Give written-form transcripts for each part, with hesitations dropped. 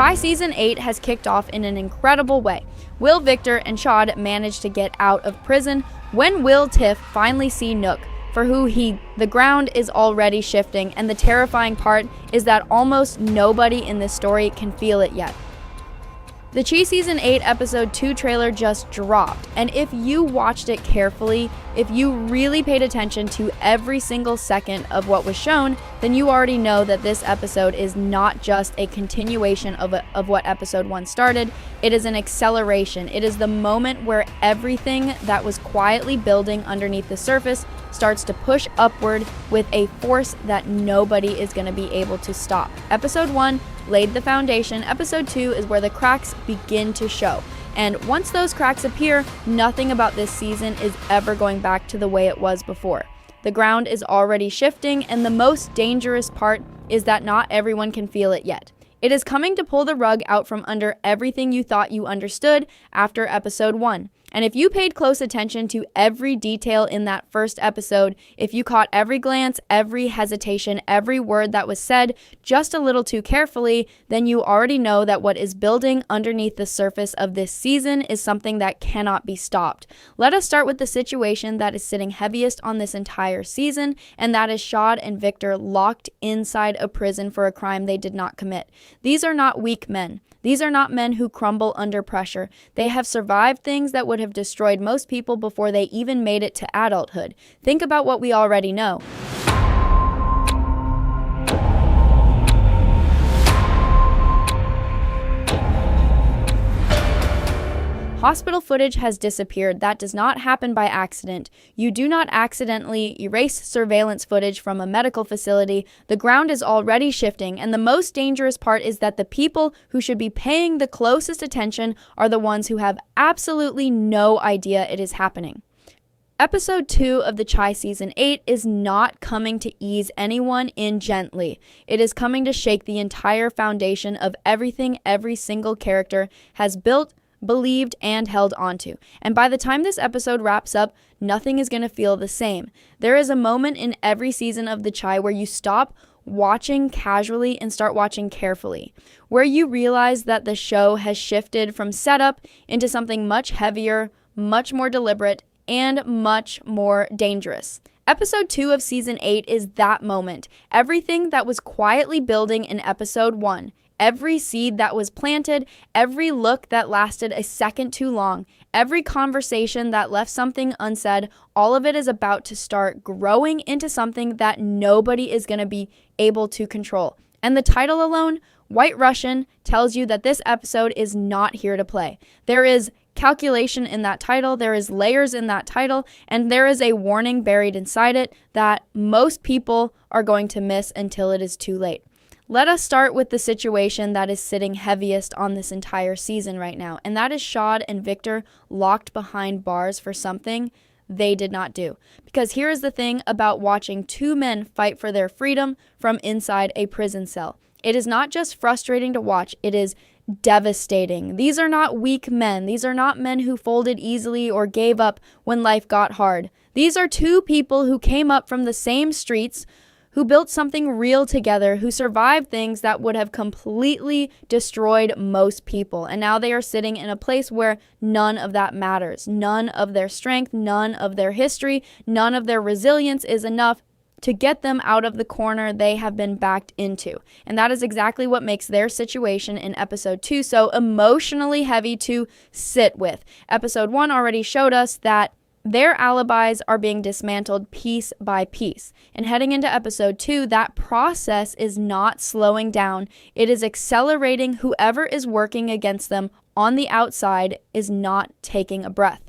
Chai Season 8 has kicked off in an incredible way. Will, Victor, and Shad manage to get out of prison when Will Tiff finally see Nook, for who the ground is already shifting, and the terrifying part is that almost nobody in this story can feel it yet. The Chai Season 8 Episode 2 trailer just dropped, and if you watched it carefully, if you really paid attention to every single second of what was shown, then you already know that this episode is not just a continuation of what Episode 1 started, it is an acceleration. It is the moment where everything that was quietly building underneath the surface starts to push upward with a force that nobody is going to be able to stop. Episode 1 laid the foundation. Episode 2 is where the cracks begin to show. And once those cracks appear, nothing about this season is ever going back to the way it was before. The ground is already shifting, and the most dangerous part is that not everyone can feel it yet. It is coming to pull the rug out from under everything you thought you understood after Episode 1. And if you paid close attention to every detail in that first episode, if you caught every glance, every hesitation, every word that was said just a little too carefully, then you already know that what is building underneath the surface of this season is something that cannot be stopped. Let us start with the situation that is sitting heaviest on this entire season, and that is Shad and Victor locked inside a prison for a crime they did not commit. These are not weak men. These are not men who crumble under pressure. They have survived things that would have destroyed most people before they even made it to adulthood. Think about what we already know. Hospital footage has disappeared. That does not happen by accident. You do not accidentally erase surveillance footage from a medical facility. The ground is already shifting, and the most dangerous part is that the people who should be paying the closest attention are the ones who have absolutely no idea it is happening. Episode 2 of the Chai Season 8 is not coming to ease anyone in gently. It is coming to shake the entire foundation of everything every single character has built, believed, and held onto. And by the time this episode wraps up, nothing is going to feel the same. There is a moment in every season of the Chai where you stop watching casually and start watching carefully, where you realize that the show has shifted from setup into something much heavier, much more deliberate, and much more dangerous. Episode 2 of Season 8 is that moment. Everything that was quietly building in Episode 1, every seed that was planted, every look that lasted a second too long, every conversation that left something unsaid, all of it is about to start growing into something that nobody is going to be able to control. And the title alone, White Russian, tells you that this episode is not here to play. There is calculation in that title, there is layers in that title, and there is a warning buried inside it that most people are going to miss until it is too late. Let us start with the situation that is sitting heaviest on this entire season right now, and that is Shad and Victor locked behind bars for something they did not do. Because here is the thing about watching two men fight for their freedom from inside a prison cell. It is not just frustrating to watch, it is devastating. These are not weak men. These are not men who folded easily or gave up when life got hard. These are two people who came up from the same streets, who built something real together, who survived things that would have completely destroyed most people. And now they are sitting in a place where none of that matters. None of their strength, none of their history, none of their resilience is enough to get them out of the corner they have been backed into. And that is exactly what makes their situation in Episode 2 so emotionally heavy to sit with. Episode 1 already showed us that their alibis are being dismantled piece by piece. And heading into Episode 2, that process is not slowing down. It is accelerating. Whoever is working against them on the outside is not taking a breath.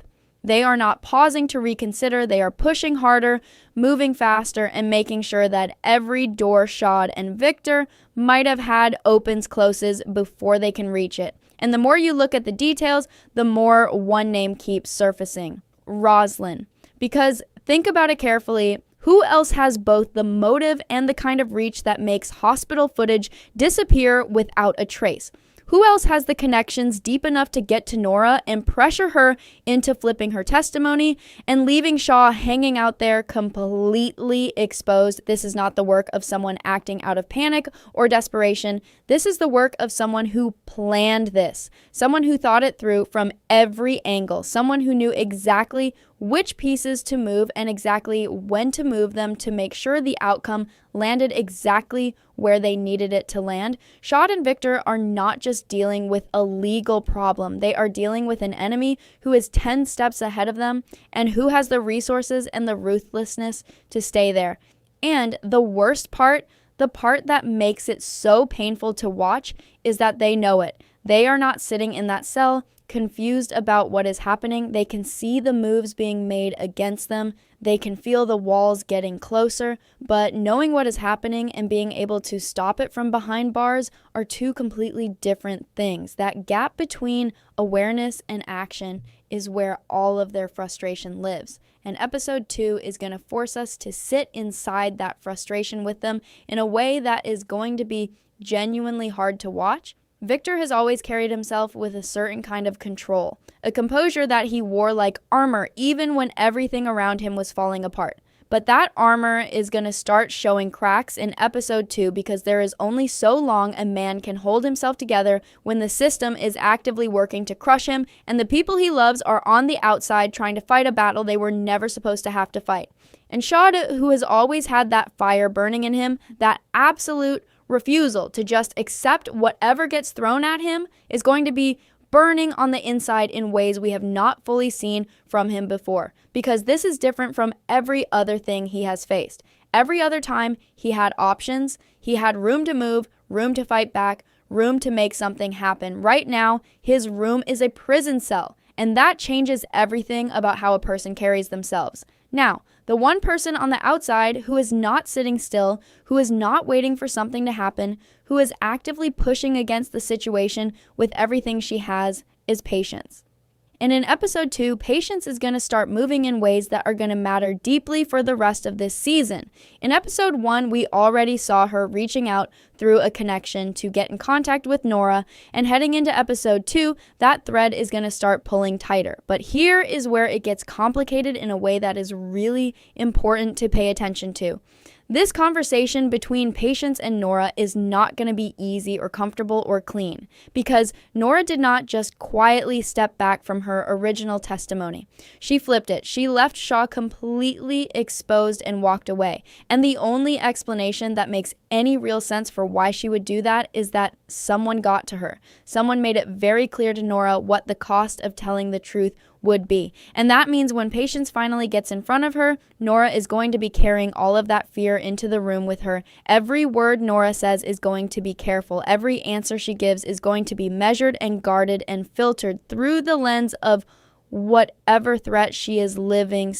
They are not pausing to reconsider. They are pushing harder, moving faster, and making sure that every door Shad and Victor might have had opens, closes before they can reach it. And the more you look at the details, the more one name keeps surfacing. Roslyn. Because think about it carefully, who else has both the motive and the kind of reach that makes hospital footage disappear without a trace? Who else has the connections deep enough to get to Nora and pressure her into flipping her testimony and leaving Shaw hanging out there completely exposed? This is not the work of someone acting out of panic or desperation. This is the work of someone who planned this, someone who thought it through from every angle, someone who knew exactly which pieces to move and exactly when to move them to make sure the outcome landed exactly where they needed it to land. Shaw and Victor are not just dealing with a legal problem. They are dealing with an enemy who is 10 steps ahead of them and who has the resources and the ruthlessness to stay there. And the worst part, the part that makes it so painful to watch, is that they know it. They are not sitting in that cell confused about what is happening. They can see the moves being made against them. They can feel the walls getting closer, but knowing what is happening and being able to stop it from behind bars are two completely different things. That gap between awareness and action is where all of their frustration lives. And episode 2 is going to force us to sit inside that frustration with them in a way that is going to be genuinely hard to watch. Victor has always carried himself with a certain kind of control, a composure that he wore like armor even when everything around him was falling apart. But that armor is going to start showing cracks in episode 2 because there is only so long a man can hold himself together when the system is actively working to crush him and the people he loves are on the outside trying to fight a battle they were never supposed to have to fight. And Shaw, who has always had that fire burning in him, that absolute refusal to just accept whatever gets thrown at him, is going to be burning on the inside in ways we have not fully seen from him before, because this is different from every other thing he has faced. Every other time he had options, he had room to move, room to fight back, room to make something happen. Right now, his room is a prison cell, and that changes everything about how a person carries themselves. Now, the one person on the outside who is not sitting still, who is not waiting for something to happen, who is actively pushing against the situation with everything she has, is Patience. And in episode 2, Patience is going to start moving in ways that are going to matter deeply for the rest of this season. In episode 1, we already saw her reaching out through a connection to get in contact with Nora, and heading into episode 2, that thread is going to start pulling tighter. But here is where it gets complicated in a way that is really important to pay attention to. This conversation between Patience and Nora is not going to be easy or comfortable or clean, because Nora did not just quietly step back from her original testimony. She flipped it. She left Shaw completely exposed and walked away. And the only explanation that makes any real sense for why she would do that is that someone got to her. Someone made it very clear to Nora what the cost of telling the truth would be. And that means when Patience finally gets in front of her, Nora is going to be carrying all of that fear into the room with her. Every word Nora says is going to be careful. Every answer she gives is going to be measured and guarded and filtered through the lens of whatever threat she is living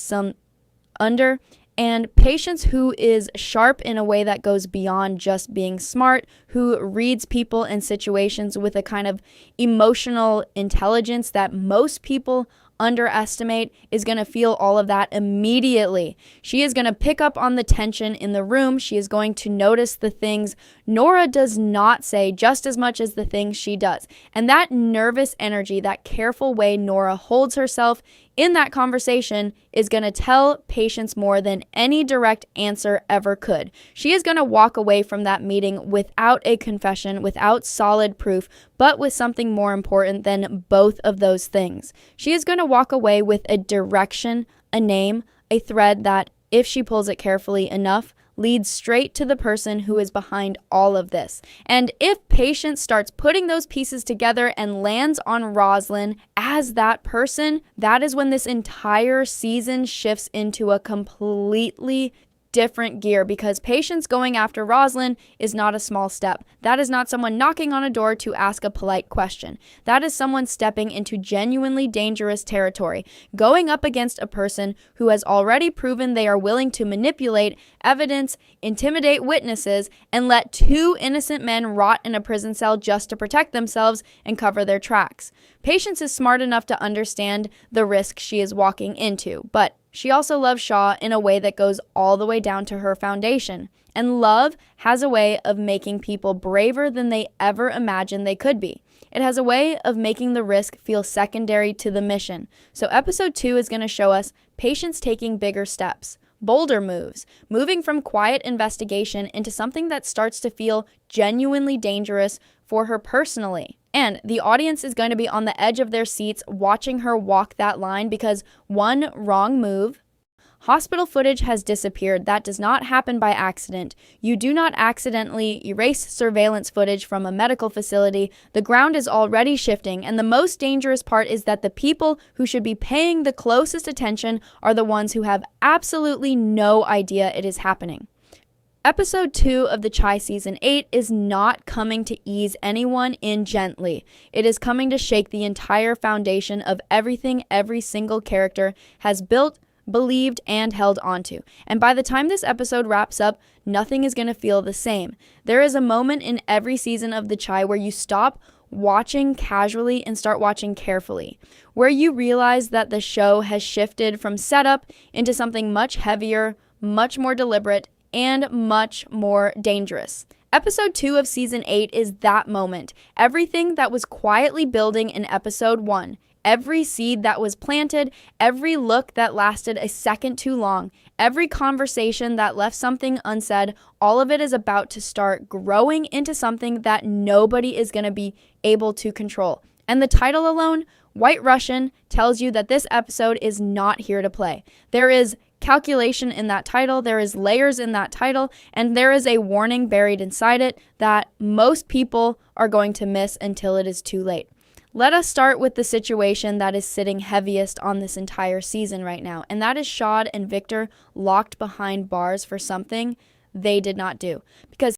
under. And Patience, who is sharp in a way that goes beyond just being smart, who reads people and situations with a kind of emotional intelligence that most people underestimate, is going to feel all of that immediately. She is going to pick up on the tension in the room. She is going to notice the things Nora does not say just as much as the things she does. And that nervous energy, that careful way Nora holds herself in that conversation is going to tell Patience more than any direct answer ever could. She is going to walk away from that meeting without a confession, without solid proof, but with something more important than both of those things. She is going to walk away with a direction, a name, a thread that, if she pulls it carefully enough, leads straight to the person who is behind all of this. And if Patience starts putting those pieces together and lands on Roslyn as that person, that is when this entire season shifts into a completely different gear, because Patience going after Roslyn is not a small step. That is not someone knocking on a door to ask a polite question. That is someone stepping into genuinely dangerous territory, going up against a person who has already proven they are willing to manipulate evidence, intimidate witnesses, and let two innocent men rot in a prison cell just to protect themselves and cover their tracks. Patience is smart enough to understand the risk she is walking into, but she also loves Shaw in a way that goes all the way down to her foundation. And love has a way of making people braver than they ever imagined they could be. It has a way of making the risk feel secondary to the mission. So episode 2 is going to show us patients taking bigger steps, bolder moves, moving from quiet investigation into something that starts to feel genuinely dangerous for her personally. And the audience is going to be on the edge of their seats watching her walk that line because one wrong move. Hospital footage has disappeared. That does not happen by accident. You do not accidentally erase surveillance footage from a medical facility. The ground is already shifting, and the most dangerous part is that the people who should be paying the closest attention are the ones who have absolutely no idea it is happening. Episode 2 of the Chai Season 8 is not coming to ease anyone in gently. It is coming to shake the entire foundation of everything every single character has built, believed, and held onto. And by the time this episode wraps up, nothing is going to feel the same. There is a moment in every season of The Chai where you stop watching casually and start watching carefully, where you realize that the show has shifted from setup into something much heavier, much more deliberate, and much more dangerous. Episode 2 of Season 8 is that moment. Everything that was quietly building in Episode 1, every seed that was planted, every look that lasted a second too long, every conversation that left something unsaid, all of it is about to start growing into something that nobody is going to be able to control. And the title alone, White Russian, tells you that this episode is not here to play. There is calculation in that title, there is layers in that title, and there is a warning buried inside it that most people are going to miss until it is too late. Let us start with the situation that is sitting heaviest on this entire season right now, and that is Shad and Victor locked behind bars for something they did not do. Because